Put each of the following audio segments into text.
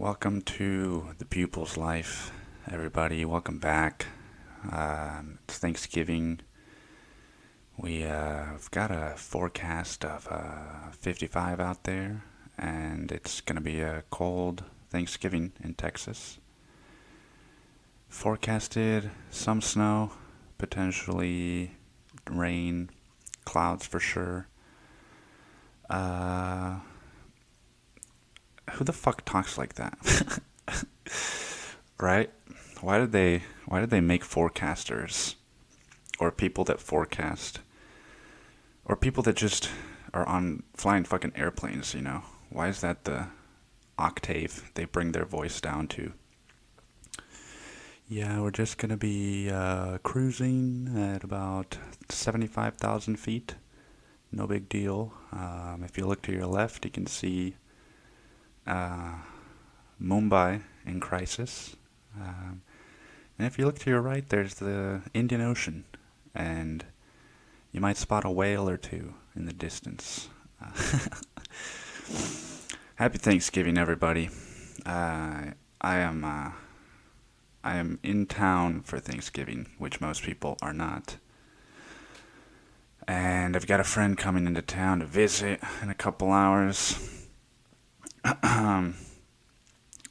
Welcome to the Pupil's Life, everybody. Welcome back. It's Thanksgiving. We've got a forecast of 55 out there, and it's going to be a cold Thanksgiving in Texas. Forecasted some snow, potentially rain, clouds for sure. Who the fuck talks like that? Right? Why did they make forecasters or people that forecast or people that just are on flying fucking airplanes, you know? Why is that the octave they bring their voice down to? Yeah, we're just gonna be cruising at about 75,000 feet. No big deal. If you look to your left, you can see Mumbai in crisis. And if you look to your right, there's the Indian Ocean, and you might spot a whale or two in the distance. Happy Thanksgiving, everybody. I am in town for Thanksgiving, which most people are not. And I've got a friend coming into town to visit in a couple hours.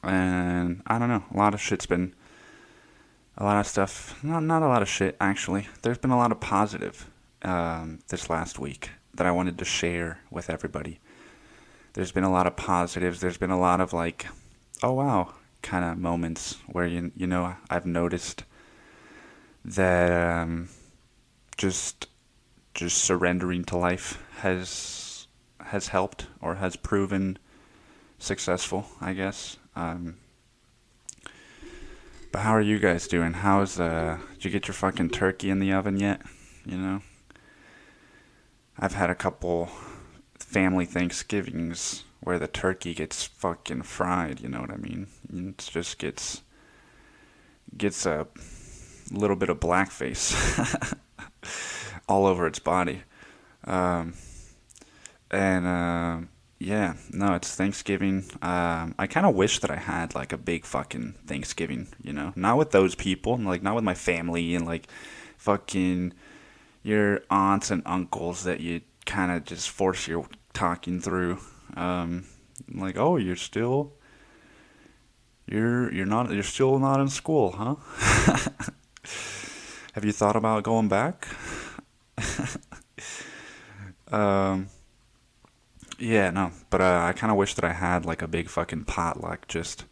And I don't know, a lot of stuff, not a lot of shit actually. There's been a lot of positive this last week that I wanted to share with everybody. There's been a lot of positives. There's been a lot of like, oh wow, kind of moments where you know I've noticed that just surrendering to life has helped or has proven successful, I guess. But how are you guys doing? Did you get your fucking turkey in the oven yet? You know? I've had a couple family Thanksgivings where the turkey gets fucking fried, you know what I mean? It just gets a little bit of blackface all over its body. Yeah, no, it's Thanksgiving. I kind of wish that I had like a big fucking Thanksgiving, you know, not with those people, like not with my family and like fucking your aunts and uncles that you kind of just force your talking through. Like, oh, you're still not in school, huh? Have you thought about going back? Yeah, no, but I kind of wish that I had like a big fucking potluck, just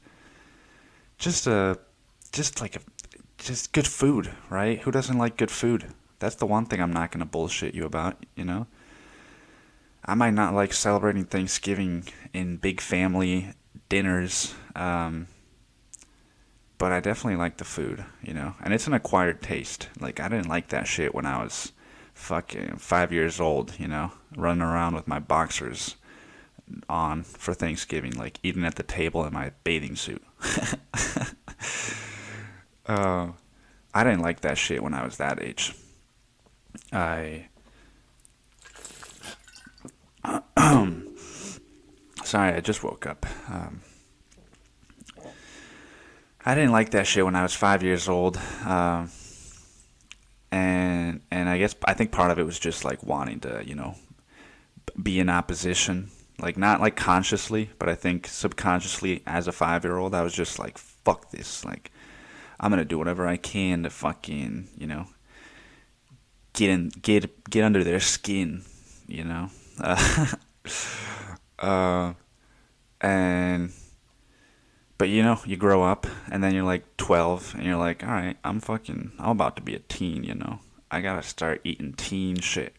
uh, just good food, right? Who doesn't like good food? That's the one thing I'm not gonna bullshit you about, you know. I might not like celebrating Thanksgiving in big family dinners, but I definitely like the food, you know. And it's an acquired taste. Like I didn't like that shit when I was fucking 5 years old, you know, running around with my boxers on for Thanksgiving, like eating at the table in my bathing suit. I didn't like that shit when I was that age. I Sorry, I just woke up. I didn't like that shit when I was 5 years old. And I think part of it was just like wanting to, you know, be in opposition, like not like consciously, but I think subconsciously as a 5-year-old I was just like, fuck this, like I'm gonna do whatever I can to fucking, you know, get under their skin, you know. uh, and But you know, you grow up and then you're like 12 and you're like, all right, I'm about to be a teen, you know. I gotta start eating teen shit.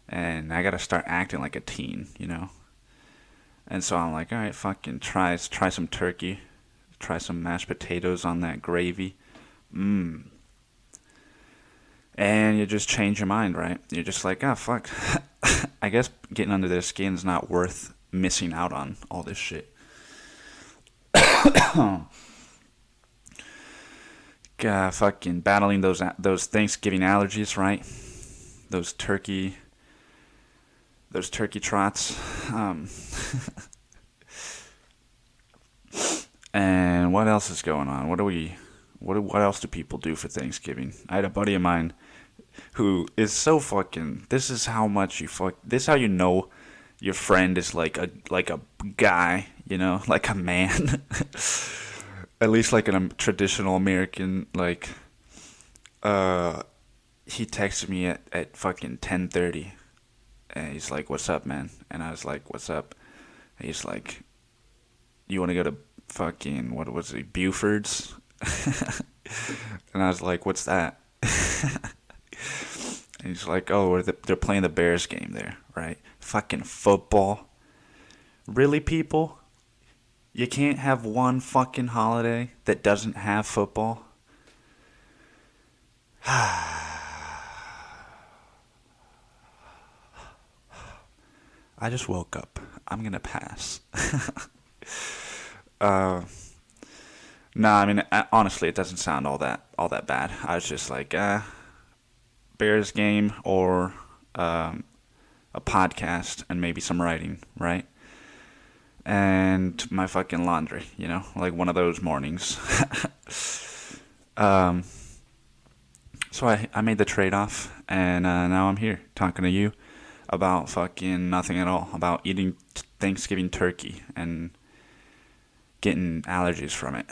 And I gotta start acting like a teen, you know. And so I'm like, all right, fucking try some turkey. Try some mashed potatoes on that gravy. Mmm. And you just change your mind, right? You're just like, oh, fuck. I guess getting under their skin's not worth missing out on all this shit. Fucking battling those Thanksgiving allergies, right? Those turkey trots. And what else is going on? What else do people do for Thanksgiving? I had a buddy of mine who is so fucking. This is how much you fuck. This is how you know your friend is like a guy, like a man. At least like a traditional American. Like, he texted me at fucking 10:30, and he's like, "What's up, man?" And I was like, "What's up?" And he's like, "You want to go to fucking what was it, Buford's?" And I was like, "What's that?" And he's like, "Oh, they're playing the Bears game there, right? Fucking football. Really, people? You can't have one fucking holiday that doesn't have football?" I just woke up. I'm gonna pass. uh, nah, I mean, honestly, it doesn't sound all that bad. I was just like, Bears game or a podcast and maybe some writing, right? And my fucking laundry, like one of those mornings. um, so I made the trade off, and now I'm here talking to you about fucking nothing at all, about eating Thanksgiving turkey and getting allergies from it.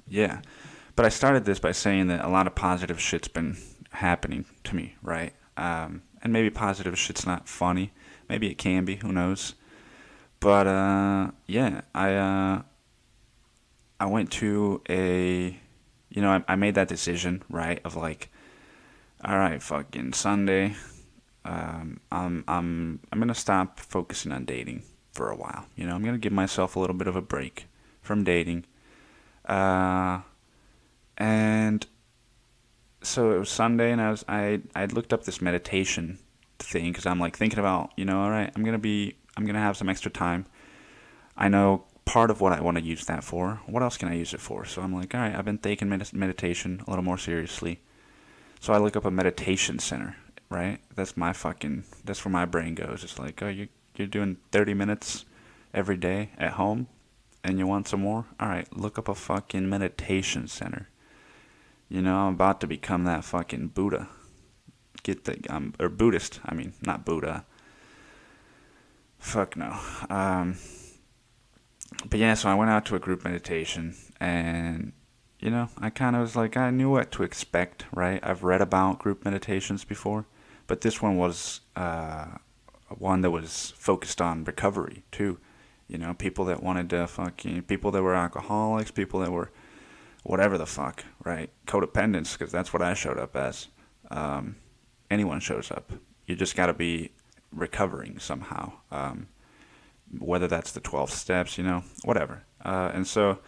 Yeah. But I started this by saying that a lot of positive shit's been happening to me, right? And maybe positive shit's not funny. Maybe it can be. Who knows? But yeah, I went to I made that decision, right? Of like, all right, fucking Sunday. I'm gonna stop focusing on dating for a while. I'm gonna give myself a little bit of a break from dating. And so it was Sunday, and I looked up this meditation thing because I'm like thinking about, all right, I'm gonna have some extra time. I know part of what I want to use that for. What else can I use it for? So I'm like, all right, I've been taking meditation a little more seriously. So I look up a meditation center, right? That's where my brain goes. It's like, oh, you're doing 30 minutes every day at home, and you want some more? All right, look up a fucking meditation center. I'm about to become that fucking Buddha. Or Buddhist. I mean, not Buddha. Fuck no. But yeah, so I went out to a group meditation, and I kind of was like, I knew what to expect, right? I've read about group meditations before, but this one was one that was focused on recovery too. People that wanted to people that were alcoholics, people that were whatever the fuck, right? Codependents, because that's what I showed up as. Anyone shows up. You just got to be recovering somehow. Whether that's the 12 steps, whatever. And so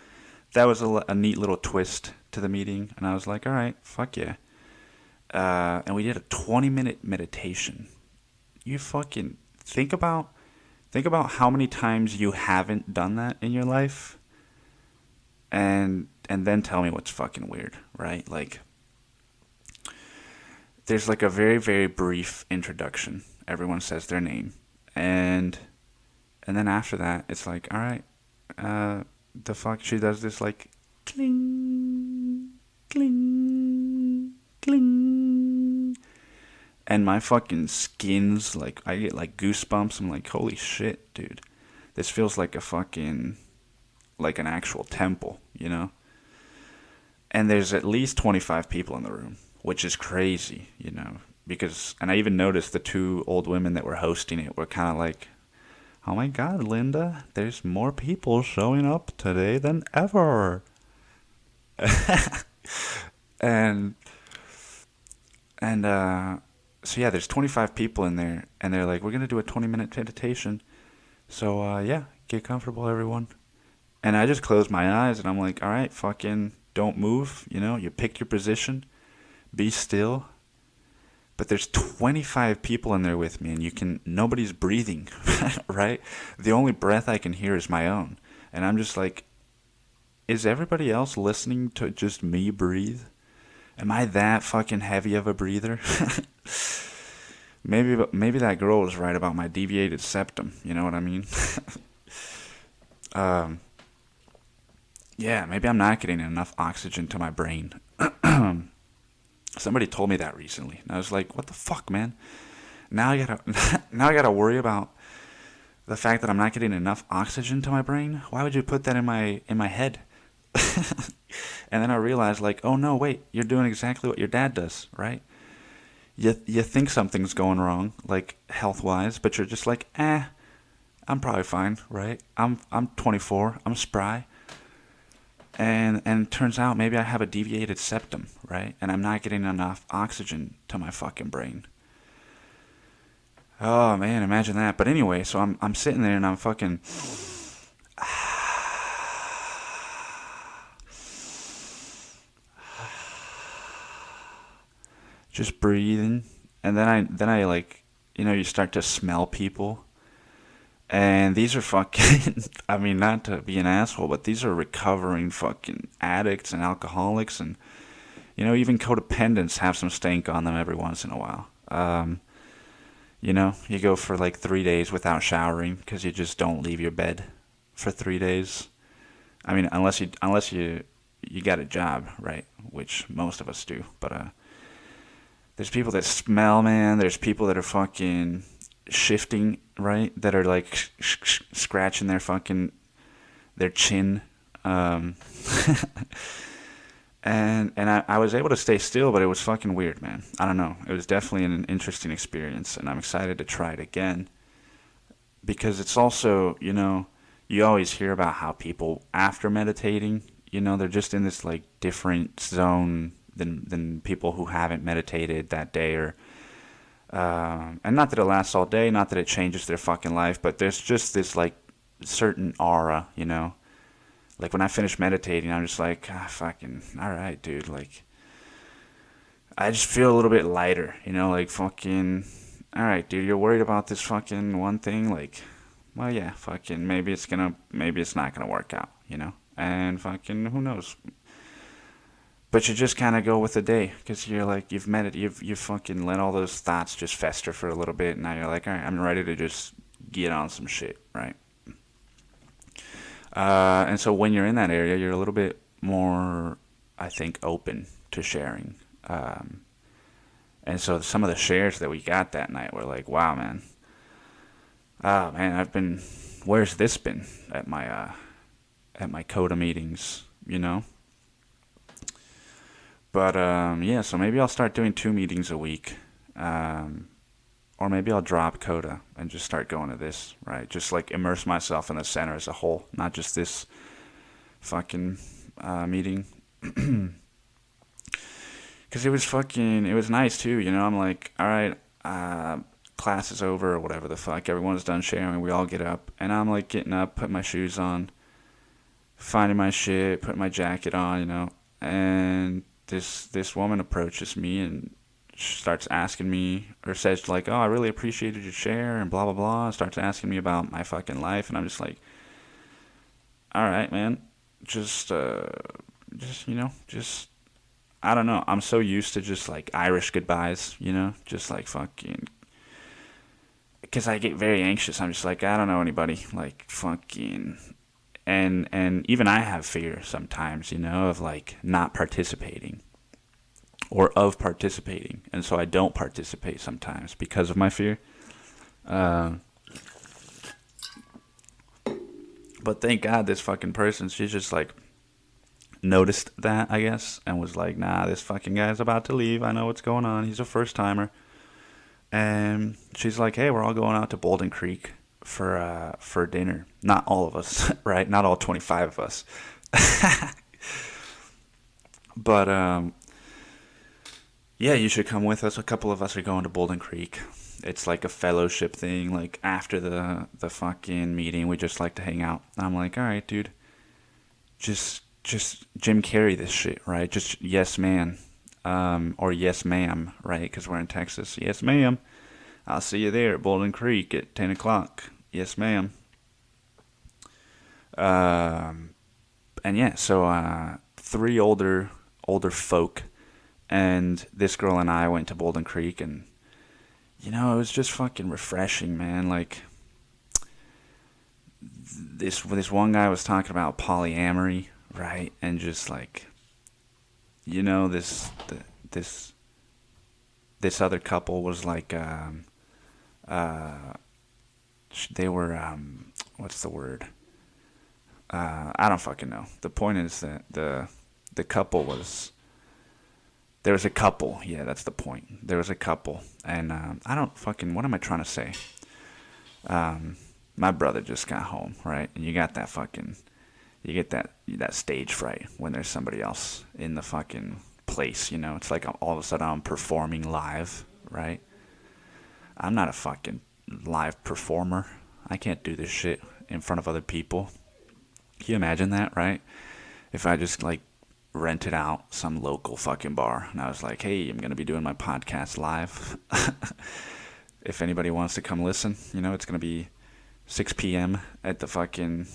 that was a neat little twist to the meeting, and I was like, all right, fuck yeah. And we did a 20-minute meditation. You fucking think about how many times you haven't done that in your life, and then tell me what's fucking weird, right? Like, there's like a very, very brief introduction. Everyone says their name, and then after that, it's like, all right, the fuck, she does this like, cling, cling, cling, and my fucking skin's like, I get like goosebumps. I'm like, holy shit, dude, this feels like like an actual temple, And there's at least 25 people in the room, which is crazy, and I even noticed the two old women that were hosting it were kind of like, oh my God, Linda, there's more people showing up today than ever. and so yeah, there's 25 people in there, and they're like, we're gonna do a 20-minute meditation. So yeah, get comfortable, everyone. And I just closed my eyes, and I'm like, all right, fucking don't move. You pick your position, be still. But there's 25 people in there with me, and nobody's breathing, right? The only breath I can hear is my own. And I'm just like, is everybody else listening to just me breathe? Am I that fucking heavy of a breather? maybe that girl was right about my deviated septum. You know what I mean? um, yeah, maybe I'm not getting enough oxygen to my brain. Somebody told me that recently, and I was like, "What the fuck, man?" Now I gotta now I gotta worry about the fact that I'm not getting enough oxygen to my brain. Why would you put that in my head? And then I realized, like, oh no, wait, you're doing exactly what your dad does, right? You think something's going wrong, like health wise, but you're just like, I'm probably fine, right? I'm 24, I'm spry, and it turns out maybe I have a deviated septum, right? And I'm not getting enough oxygen to my fucking brain. Oh man, imagine that. But anyway, so I'm sitting there and I'm fucking just breathing, and then I like, you start to smell people, and these are fucking I mean, not to be an asshole, but these are recovering fucking addicts and alcoholics, and even codependents have some stank on them every once in a while. You go for like 3 days without showering because you just don't leave your bed for 3 days. I mean, unless you got a job, right? Which most of us do. But there's people that smell, man. There's people that are fucking shifting, right? That are like scratching their chin. And I was able to stay still, but it was fucking weird, man. I don't know. It was definitely an interesting experience, and I'm excited to try it again. Because it's also, you always hear about how people, after meditating, they're just in this, like, different zone than people who haven't meditated that day. And not that it lasts all day, not that it changes their fucking life, but there's just this, like, certain aura, Like, when I finish meditating, I'm just like, fucking, alright, dude, like, I just feel a little bit lighter, like, fucking, alright, dude, you're worried about this fucking one thing, like, well, yeah, fucking, maybe it's not gonna work out, and fucking, who knows, but you just kind of go with the day, because you're like, you've fucking let all those thoughts just fester for a little bit, and now you're like, alright, I'm ready to just get on some shit, right? And so when you're in that area, you're a little bit more, I think, open to sharing. And so some of the shares that we got that night were like, wow, man. Oh, man, where's this been at my CODA meetings, But, yeah, so maybe I'll start doing 2 meetings a week. Or maybe I'll drop CODA and just start going to this, right? Just like immerse myself in the center as a whole, not just this fucking meeting. Because it was nice too, I'm like, alright, class is over or whatever the fuck. Everyone's done sharing. We all get up. And I'm like getting up, putting my shoes on, finding my shit, putting my jacket on, And this woman approaches me and starts asking me, or says like, oh, I really appreciated your share, and blah blah blah, starts asking me about my fucking life, and I'm just like, alright, man, just I don't know, I'm so used to just like Irish goodbyes, just like fucking, because I get very anxious. I'm just like, I don't know anybody, like fucking, and even I have fear sometimes, of like not participating, or of participating, and so I don't participate sometimes because of my fear. But thank God this fucking person, she just like noticed that, I guess, and was like, nah, this fucking guy's about to leave. I know what's going on. He's a first timer. And she's like, hey, we're all going out to Bolden Creek for dinner. Not all of us, right? Not all 25 of us. But yeah, you should come with us. A couple of us are going to Bolden Creek. It's like a fellowship thing. Like, after the fucking meeting, we just like to hang out. I'm like, all right, dude. Just Jim Carrey this shit, right? Just yes, man. Or yes, ma'am, right? Because we're in Texas. Yes, ma'am. I'll see you there at Bolden Creek at 10 o'clock. Yes, ma'am. And yeah, so 3 older folk, and this girl and I went to Bolden Creek, and it was just fucking refreshing, man. Like, this one guy was talking about polyamory, right? And just like, this this other couple was like, uh, they were, what's the word? I don't fucking know. The point is that the couple was, there was a couple. Yeah, that's the point. There was a couple, and I don't fucking. What am I trying to say? My brother just got home, right? And you got that fucking, you get that stage fright when there's somebody else in the fucking place. It's like all of a sudden I'm performing live, right? I'm not a fucking live performer. I can't do this shit in front of other people. Can you imagine that, right? If I just like rented out some local fucking bar and I was like, hey, I'm gonna be doing my podcast live. If anybody wants to come listen, it's gonna be 6 p.m. at the fucking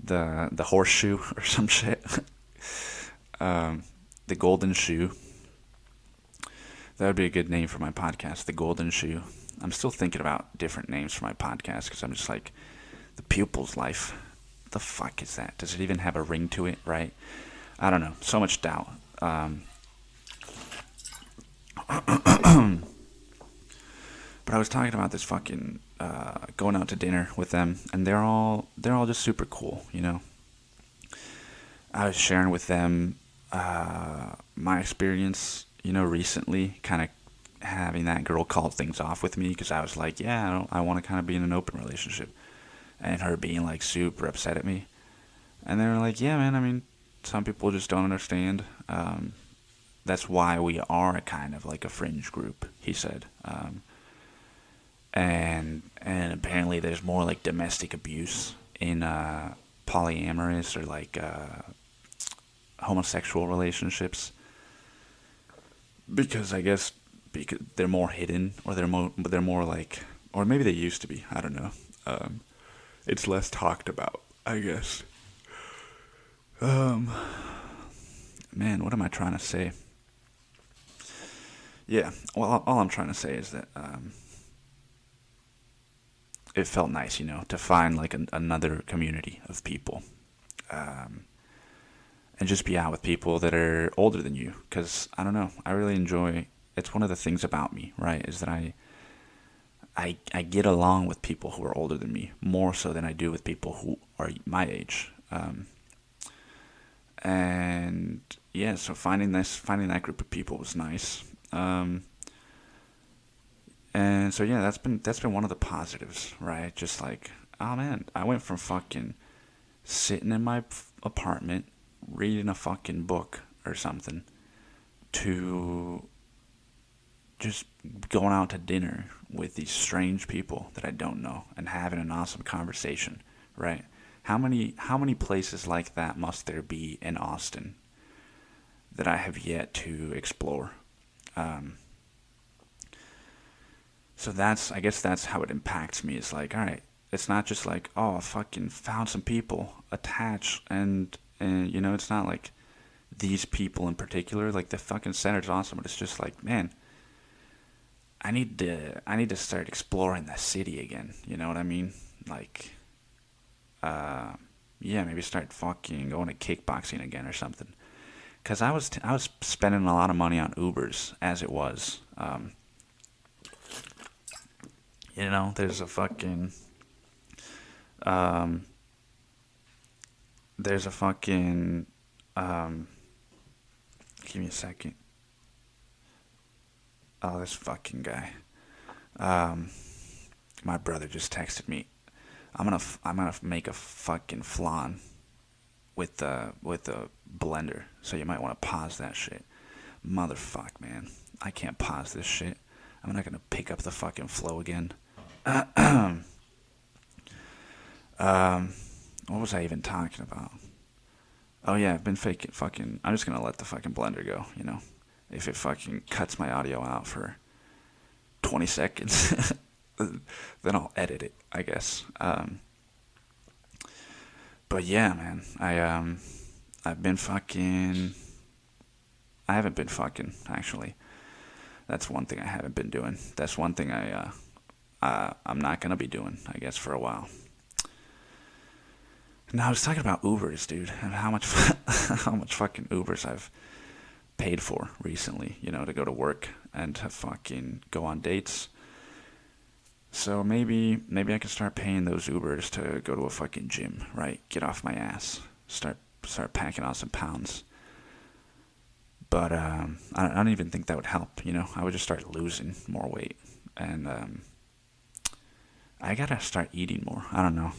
the horseshoe or some shit. The Golden Shoe. That would be a good name for my podcast, The Golden Shoe. I'm still thinking about different names for my podcast because I'm just like, The Pupil's Life. What the fuck is that? Does it even have a ring to it, right? I don't know. So much doubt. But I was talking about this fucking going out to dinner with them, and they're all just super cool, I was sharing with them my experience, recently, kind of having that girl call things off with me because I was like, yeah, I want to kind of be in an open relationship, and her being like super upset at me, and they were like, yeah, man, I mean, some people just don't understand. That's why we are kind of like a fringe group, he said. And apparently there's more like domestic abuse in polyamorous or like homosexual relationships, because I guess they're more hidden, or they're more like, or maybe they used to be, I don't know. It's less talked about, I guess. Man, what am I trying to say? Yeah, well, all I'm trying to say is that it felt nice, to find like another community of people, and just be out with people that are older than you. Because I don't know, I really enjoy. It's one of the things about me, right? Is that I get along with people who are older than me more so than I do with people who are my age. And yeah, so finding that group of people was nice. And so yeah, that's been one of the positives, right? Just like, oh man, I went from fucking sitting in my apartment reading a fucking book or something to just going out to dinner with these strange people that I don't know and having an awesome conversation, right? How many places like that must there be in Austin that I have yet to explore? So I guess that's how it impacts me. It's like, all right, it's not just like, oh, I fucking found some people, attach, and it's not like these people in particular. Like, the fucking center's awesome, but it's just like, man, I need to start exploring the city again. You know what I mean? Like, yeah, maybe start fucking going to kickboxing again or something. Cause I was spending a lot of money on Ubers as it was. There's a fucking give me a second. Oh, this fucking guy. My brother just texted me. I'm gonna make a fucking flan with the blender. So you might want to pause that shit. Motherfuck, man. I can't pause this shit. I'm not gonna pick up the fucking flow again. What was I even talking about? Oh yeah, I've been fucking. I'm just gonna let the fucking blender go. If it fucking cuts my audio out for 20 seconds, then I'll edit it, I guess. But yeah, man, I've been fucking. I haven't been fucking, actually. That's one thing I haven't been doing. That's one thing I'm not gonna be doing, I guess, for a while. Now I was talking about Ubers, dude, and how much how much fucking Ubers I've paid for recently, to go to work and to fucking go on dates. So maybe I can start paying those Ubers to go to a fucking gym, right? Get off my ass. Start packing on some pounds. But I don't even think that would help, I would just start losing more weight. And I gotta start eating more. I don't know,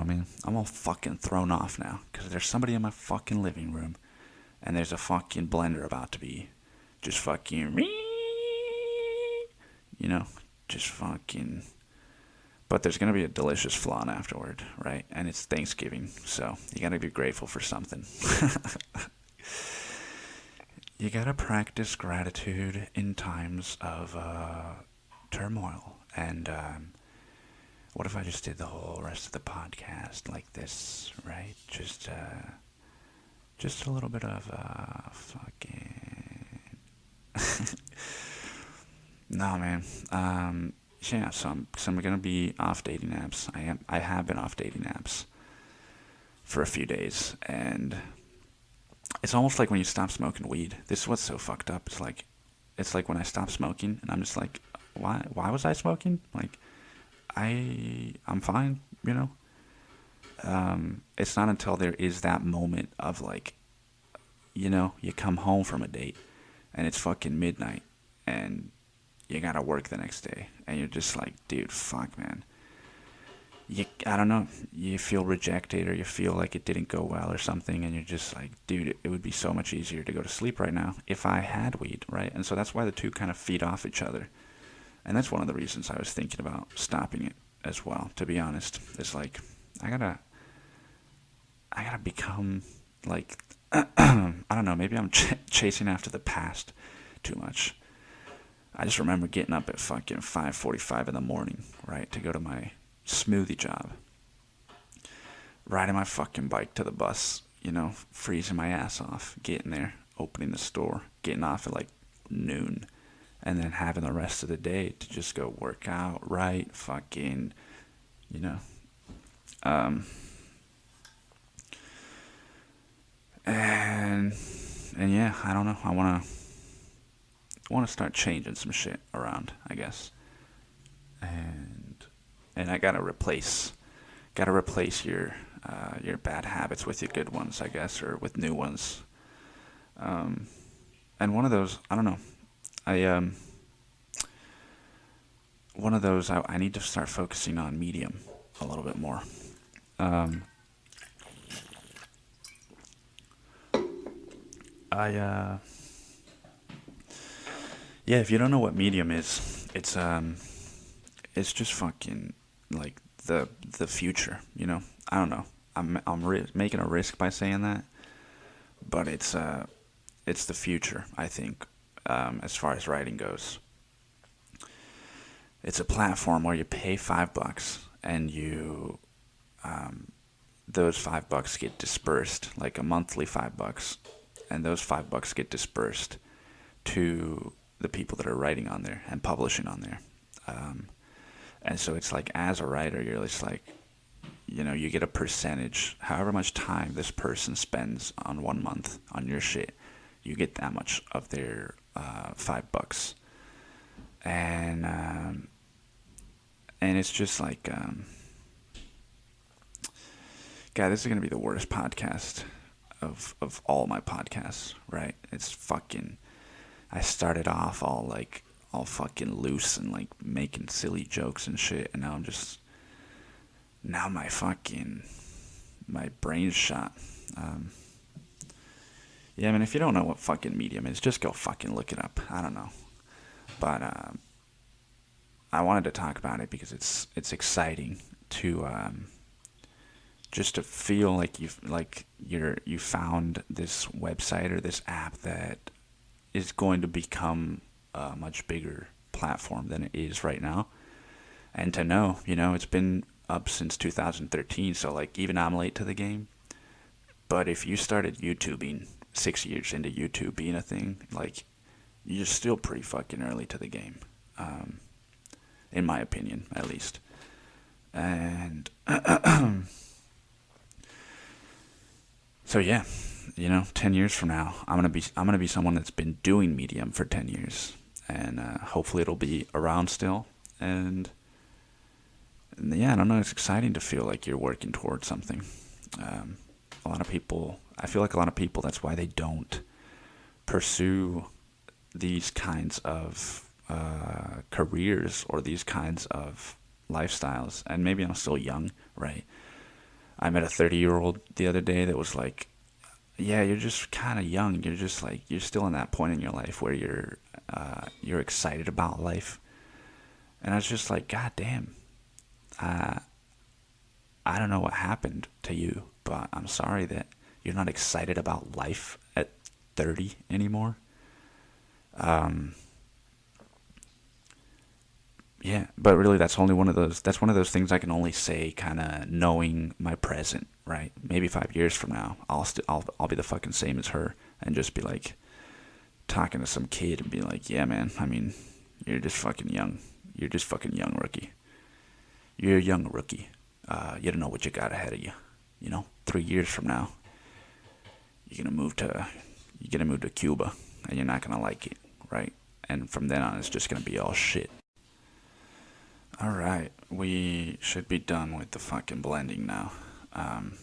man. I'm all fucking thrown off now because there's somebody in my fucking living room and there's a fucking blender about to be just fucking, just fucking. But there's gonna be a delicious flan afterward, right? And it's Thanksgiving, so you gotta be grateful for something. You gotta practice gratitude in times of turmoil. And what if I just did the whole rest of the podcast like this, right? Just a little bit of fucking. No, man. Yeah, so I'm gonna be off dating apps. I have been off dating apps for a few days, and it's almost like when you stop smoking weed. This is what's so fucked up. It's like when I stop smoking, and I'm just like, why was I smoking? Like, I'm fine, It's not until there is that moment of like, you come home from a date, and it's fucking midnight, and you gotta work the next day, and you're just like, dude, fuck, man. I don't know, you feel rejected or you feel like it didn't go well or something, and you're just like, dude, it would be so much easier to go to sleep right now if I had weed, right? And so that's why the two kind of feed off each other. And that's one of the reasons I was thinking about stopping it as well, to be honest. It's like, I gotta become like, I don't know, maybe I'm chasing after the past too much. I just remember getting up at fucking 5:45 in the morning, right, to go to my smoothie job, riding my fucking bike to the bus, freezing my ass off, getting there, opening the store, getting off at like noon, and then having the rest of the day to just go work out, right, fucking, and yeah, I don't know, I want to start changing some shit around, I guess, and I gotta replace your bad habits with your good ones, I guess, or with new ones. And one of those, I don't know, one of those, I need to start focusing on Medium a little bit more. Yeah, if you don't know what Medium is, it's just fucking like the future, I don't know. I'm making a risk by saying that, but it's the future, I think, as far as writing goes. It's a platform where you pay $5 and those $5 get dispersed, like a monthly $5, and those $5 get dispersed to the people that are writing on there and publishing on there. And so it's like, as a writer, you're just like, you get a percentage, however much time this person spends on 1 month on your shit, you get that much of their $5. And it's just like, God, this is gonna be the worst podcast of all my podcasts, right? It's fucking, I started off all fucking loose and like making silly jokes and shit, and now my brain's shot. Yeah, I mean, if you don't know what fucking Medium is, just go fucking look it up. I don't know, but I wanted to talk about it because it's exciting to just to feel like you found this website or this app that is going to become a much bigger platform than it is right now. And to know, it's been up since 2013, so like even I'm late to the game. But if you started YouTubing 6 years into YouTube being a thing, like you're still pretty fucking early to the game, in my opinion, at least. And so yeah, 10 years from now, I'm gonna be someone that's been doing Medium for 10 years, and hopefully it'll be around still. And yeah, I don't know. It's exciting to feel like you're working towards something. A lot of people, I feel like a lot of people, that's why they don't pursue these kinds of careers or these kinds of lifestyles. And maybe I'm still young, right? I met a 30-year-old the other day that was like, yeah, you're just kind of young. You're just like, you're still in that point in your life where you're excited about life. And I was just like, God damn, I don't know what happened to you, but I'm sorry that you're not excited about life at 30 anymore. Yeah, but really, that's only one of those. That's one of those things I can only say, kind of knowing my present, right? Maybe 5 years from now, I'll be the fucking same as her, and just be like talking to some kid and be like, yeah, man. I mean, you're just fucking young. You're just fucking young, rookie. You're a young rookie. You don't know what you got ahead of you. 3 years from now, you're gonna move to Cuba, and you're not gonna like it, right? And from then on, it's just gonna be all shit. All right, we should be done with the fucking blending now. Um,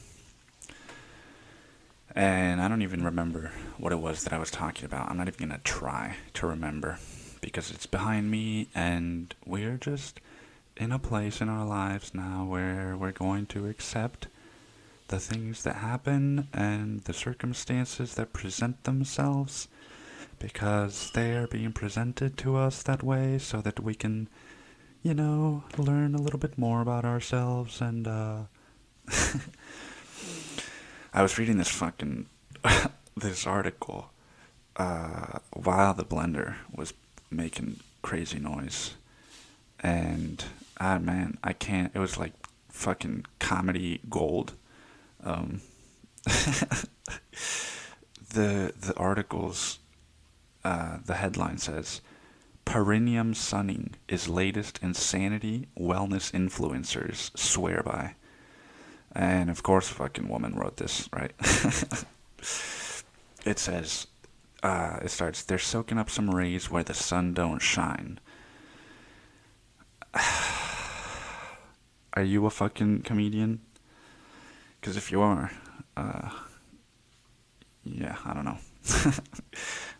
and I don't even remember what it was that I was talking about. I'm not even gonna try to remember because it's behind me, and we're just in a place in our lives now where we're going to accept the things that happen and the circumstances that present themselves because they are being presented to us that way so that we can, learn a little bit more about ourselves. And I was reading this fucking this article while the blender was making crazy noise, and man, I can't. It was like fucking comedy gold. Um, the article's the headline says, "Perineum sunning is latest insanity wellness influencers swear by." And of course, a fucking woman wrote this, right? It says, it starts, "They're soaking up some rays where the sun don't shine." Are you a fucking comedian? Because if you are, uh, yeah, I don't know.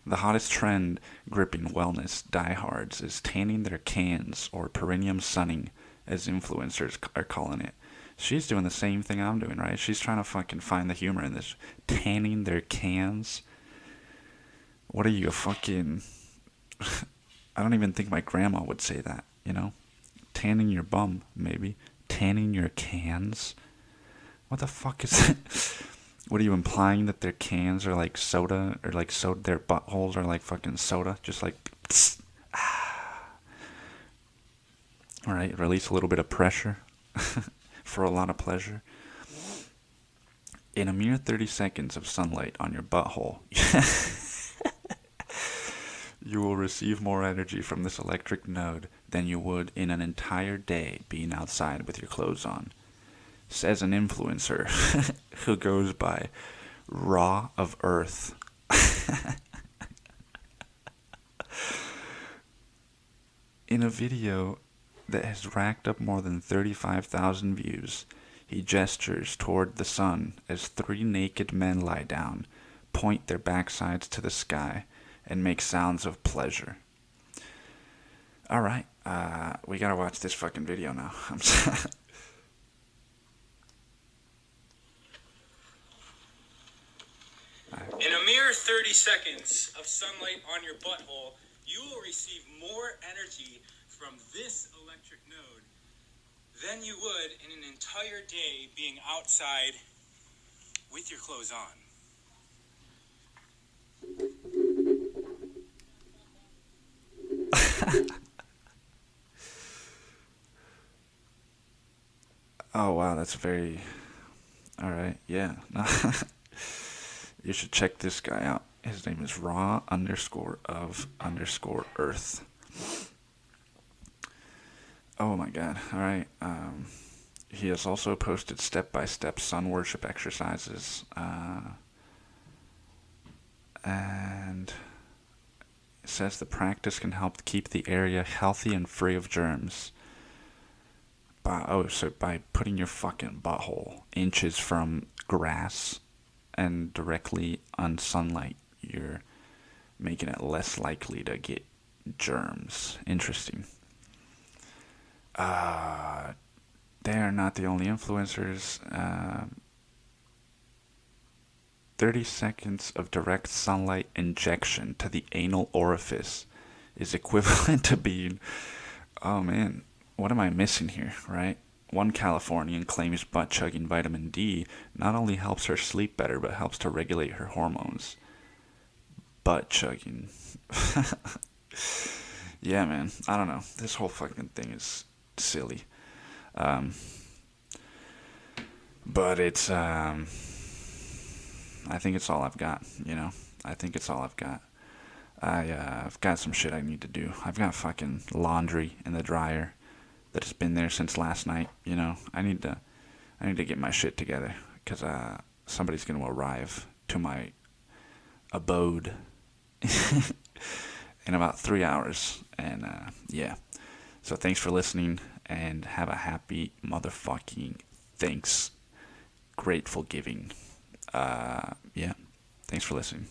The hottest trend gripping wellness diehards is tanning their cans, or perineum sunning, as influencers are calling it. She's doing the same thing I'm doing, right? She's trying to fucking find the humor in this. Tanning their cans? What are you, a fucking... I don't even think my grandma would say that, Tanning your bum, maybe. Tanning your cans? What the fuck is it? What are you implying, that their cans are like soda, or like soda? Their buttholes are like fucking soda, just like. All right, release a little bit of pressure for a lot of pleasure. In a mere 30 seconds of sunlight on your butthole, you will receive more energy from this electric node than you would in an entire day being outside with your clothes on, says an influencer who goes by Raw of Earth. In a video that has racked up more than 35,000 views, he gestures toward the sun as three naked men lie down, point their backsides to the sky, and make sounds of pleasure. Alright, we gotta watch this fucking video now. I'm sorry. In a mere 30 seconds of sunlight on your butthole, you will receive more energy from this electric node than you would in an entire day being outside with your clothes on. Oh wow, that's very... Alright, yeah. You should check this guy out. His name is raw_of_earth. Oh my god. Alright. He has also posted step-by-step sun worship exercises. And it says the practice can help keep the area healthy and free of germs. So by putting your fucking butthole inches from grass and directly on sunlight, you're making it less likely to get germs. Interesting. They are not the only influencers. 30 seconds of direct sunlight injection to the anal orifice is equivalent to being... Oh man, what am I missing here, right? One Californian claims butt-chugging vitamin D not only helps her sleep better, but helps to regulate her hormones. Butt-chugging. Yeah, man. I don't know. This whole fucking thing is silly. But it's... I think it's all I've got, you know? I think it's all I've got. I've got some shit I need to do. I've got fucking laundry in the dryer that has been there since last night, you know? I need to get my shit together, because somebody's going to arrive to my abode in about 3 hours. And, yeah. So thanks for listening, and have a happy motherfucking thanks. Grateful giving. Yeah. Thanks for listening.